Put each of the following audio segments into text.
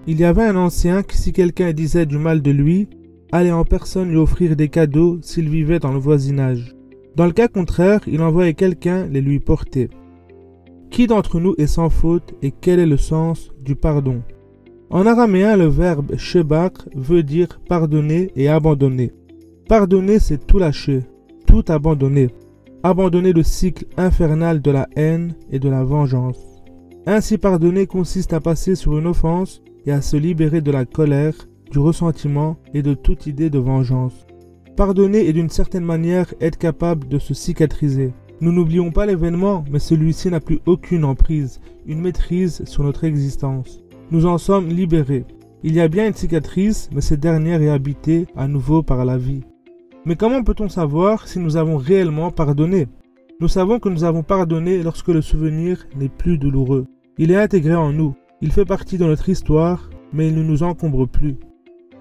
Il y avait un ancien qui, si quelqu'un disait du mal de lui, allait en personne lui offrir des cadeaux s'il vivait dans le voisinage. Dans le cas contraire, il envoyait quelqu'un les lui porter. Qui d'entre nous est sans faute et quel est le sens du pardon? En araméen, le verbe shebar veut dire pardonner et abandonner. Pardonner, c'est tout lâcher, tout abandonner. Abandonner le cycle infernal de la haine et de la vengeance. Ainsi, pardonner consiste à passer sur une offense et à se libérer de la colère, du ressentiment et de toute idée de vengeance. Pardonner est d'une certaine manière être capable de se cicatriser. Nous n'oublions pas l'événement, mais celui-ci n'a plus aucune emprise, une maîtrise sur notre existence. Nous en sommes libérés. Il y a bien une cicatrice, mais cette dernière est habitée à nouveau par la vie. Mais comment peut-on savoir si nous avons réellement pardonné? Nous savons que nous avons pardonné lorsque le souvenir n'est plus douloureux. Il est intégré en nous, il fait partie de notre histoire, mais il ne nous encombre plus.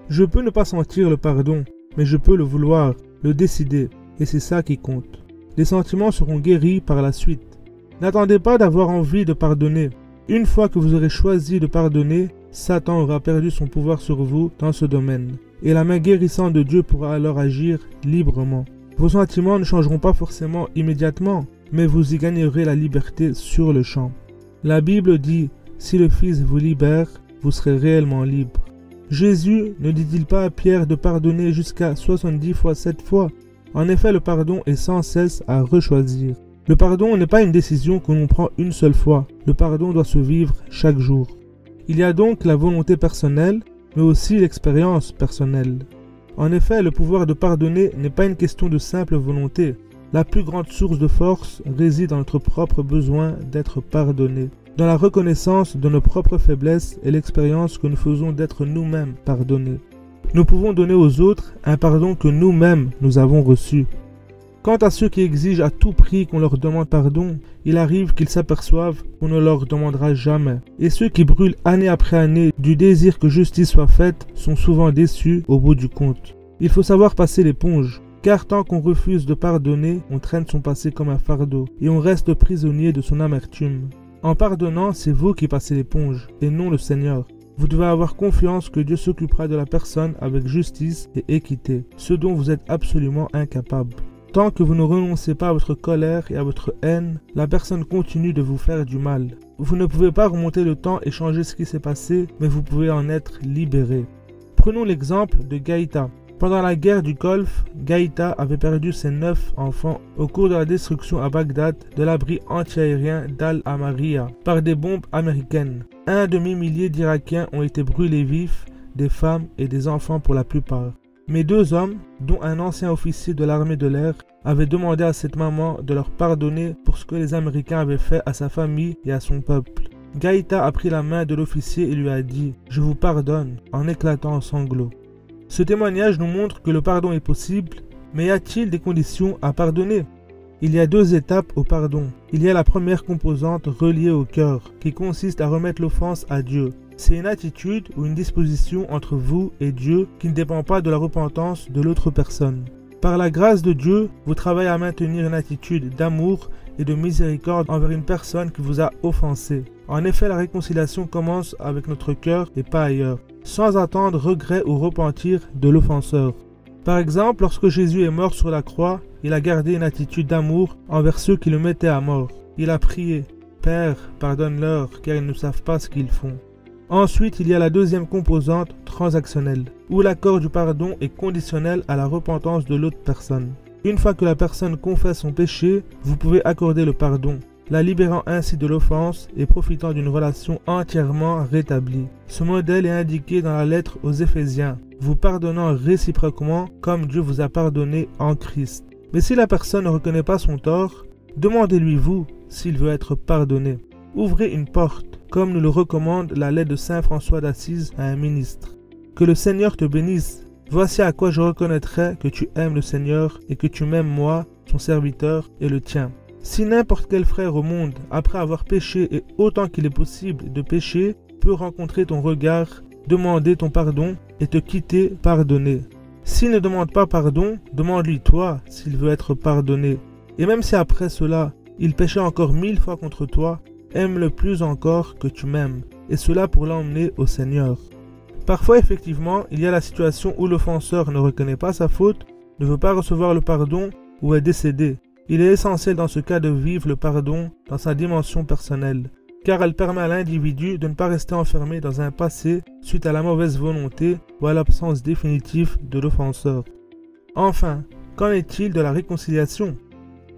Je peux ne pas sentir le pardon, mais je peux le vouloir, le décider, et c'est ça qui compte. Les sentiments seront guéris par la suite. N'attendez pas d'avoir envie de pardonner. Une fois que vous aurez choisi de pardonner, Satan aura perdu son pouvoir sur vous dans ce domaine, et la main guérissante de Dieu pourra alors agir librement. Vos sentiments ne changeront pas forcément immédiatement, mais vous y gagnerez la liberté sur le champ. La Bible dit « Si le Fils vous libère, vous serez réellement libre ». Jésus ne dit-il pas à Pierre de pardonner jusqu'à 70 fois 7 fois? En effet, le pardon est sans cesse à rechoisir. Le pardon n'est pas une décision que l'on prend une seule fois. Le pardon doit se vivre chaque jour. Il y a donc la volonté personnelle, mais aussi l'expérience personnelle. En effet, le pouvoir de pardonner n'est pas une question de simple volonté. La plus grande source de force réside dans notre propre besoin d'être pardonné, dans la reconnaissance de nos propres faiblesses et l'expérience que nous faisons d'être nous-mêmes pardonnés. Nous pouvons donner aux autres un pardon que nous-mêmes nous avons reçu. Quant à ceux qui exigent à tout prix qu'on leur demande pardon, il arrive qu'ils s'aperçoivent qu'on ne leur demandera jamais. Et ceux qui brûlent année après année du désir que justice soit faite sont souvent déçus au bout du compte. Il faut savoir passer l'éponge, car tant qu'on refuse de pardonner, on traîne son passé comme un fardeau et on reste prisonnier de son amertume. En pardonnant, c'est vous qui passez l'éponge et non le Seigneur. Vous devez avoir confiance que Dieu s'occupera de la personne avec justice et équité, ce dont vous êtes absolument incapable. Tant que vous ne renoncez pas à votre colère et à votre haine, la personne continue de vous faire du mal. Vous ne pouvez pas remonter le temps et changer ce qui s'est passé, mais vous pouvez en être libéré. Prenons l'exemple de Gaïta. Pendant la guerre du Golfe, Gaïta avait perdu ses 9 enfants au cours de la destruction à Bagdad de l'abri antiaérien d'Al-Amariya par des bombes américaines. Un demi-millier d'Irakiens ont été brûlés vifs, des femmes et des enfants pour la plupart. Mais 2 hommes, dont un ancien officier de l'armée de l'air, avaient demandé à cette maman de leur pardonner pour ce que les Américains avaient fait à sa famille et à son peuple. Gaïta a pris la main de l'officier et lui a dit « Je vous pardonne » en éclatant en sanglots. Ce témoignage nous montre que le pardon est possible, mais y a-t-il des conditions à pardonner? Il y a 2 étapes au pardon. Il y a la première composante reliée au cœur, qui consiste à remettre l'offense à Dieu. C'est une attitude ou une disposition entre vous et Dieu qui ne dépend pas de la repentance de l'autre personne. Par la grâce de Dieu, vous travaillez à maintenir une attitude d'amour et de miséricorde envers une personne qui vous a offensé. En effet, la réconciliation commence avec notre cœur et pas ailleurs, sans attendre regret ou repentir de l'offenseur. Par exemple, lorsque Jésus est mort sur la croix, il a gardé une attitude d'amour envers ceux qui le mettaient à mort. Il a prié « Père, pardonne-leur, car ils ne savent pas ce qu'ils font ». Ensuite, il y a la deuxième composante transactionnelle, où l'accord du pardon est conditionnel à la repentance de l'autre personne. Une fois que la personne confesse son péché, vous pouvez accorder le pardon, la libérant ainsi de l'offense et profitant d'une relation entièrement rétablie. Ce modèle est indiqué dans la lettre aux Éphésiens, vous pardonnant réciproquement comme Dieu vous a pardonné en Christ. Mais si la personne ne reconnaît pas son tort, demandez-lui vous s'il veut être pardonné. Ouvrez une porte, comme nous le recommande la lettre de Saint François d'Assise à un ministre. Que le Seigneur te bénisse. Voici à quoi je reconnaîtrai que tu aimes le Seigneur et que tu m'aimes moi, son serviteur, et le tien. Si n'importe quel frère au monde, après avoir péché et autant qu'il est possible de pécher, peut rencontrer ton regard, demander ton pardon et te quitter pardonné. S'il ne demande pas pardon, demande-lui toi s'il veut être pardonné. Et même si après cela, il péchait encore 1000 fois contre toi, aime-le plus encore que tu m'aimes, et cela pour l'emmener au Seigneur. Parfois, effectivement, il y a la situation où l'offenseur ne reconnaît pas sa faute, ne veut pas recevoir le pardon ou est décédé. Il est essentiel dans ce cas de vivre le pardon dans sa dimension personnelle, car elle permet à l'individu de ne pas rester enfermé dans un passé suite à la mauvaise volonté ou à l'absence définitive de l'offenseur. Enfin, qu'en est-il de la réconciliation?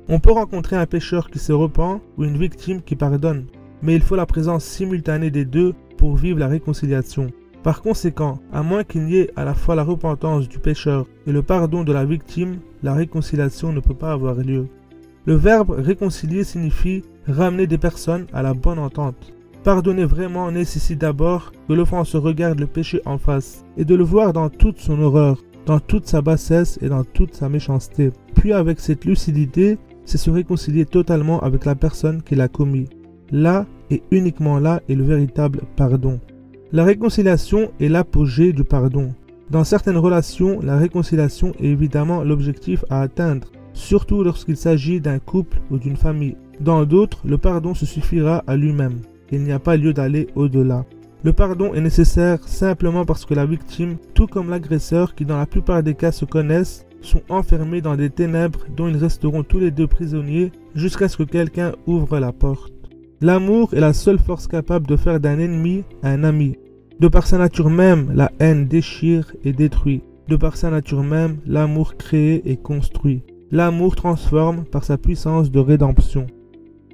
On peut rencontrer un pécheur qui se repent ou une victime qui pardonne, mais il faut la présence simultanée des deux pour vivre la réconciliation. Par conséquent, à moins qu'il n'y ait à la fois la repentance du pécheur et le pardon de la victime, la réconciliation ne peut pas avoir lieu. Le verbe réconcilier signifie ramener des personnes à la bonne entente. Pardonner vraiment nécessite d'abord que l'offenseur regarde le péché en face et de le voir dans toute son horreur, dans toute sa bassesse et dans toute sa méchanceté. Puis avec cette lucidité, c'est se réconcilier totalement avec la personne qui l'a commis. Là et uniquement là est le véritable pardon. La réconciliation est l'apogée du pardon. Dans certaines relations, la réconciliation est évidemment l'objectif à atteindre, surtout lorsqu'il s'agit d'un couple ou d'une famille. Dans d'autres, le pardon se suffira à lui-même. Il n'y a pas lieu d'aller au-delà. Le pardon est nécessaire simplement parce que la victime, tout comme l'agresseur qui dans la plupart des cas se connaissent, sont enfermés dans des ténèbres dont ils resteront tous les deux prisonniers jusqu'à ce que quelqu'un ouvre la porte. L'amour est la seule force capable de faire d'un ennemi un ami. De par sa nature même, la haine déchire et détruit. De par sa nature même, l'amour crée et construit. L'amour transforme par sa puissance de rédemption.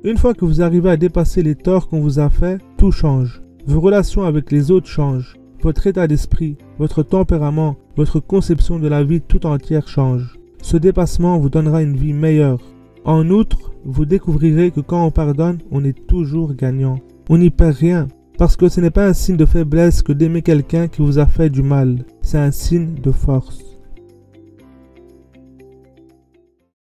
Une fois que vous arrivez à dépasser les torts qu'on vous a faits, tout change. Vos relations avec les autres changent. Votre état d'esprit, votre tempérament, votre conception de la vie tout entière change. Ce dépassement vous donnera une vie meilleure. En outre, vous découvrirez que quand on pardonne, on est toujours gagnant. On n'y perd rien, parce que ce n'est pas un signe de faiblesse que d'aimer quelqu'un qui vous a fait du mal. C'est un signe de force.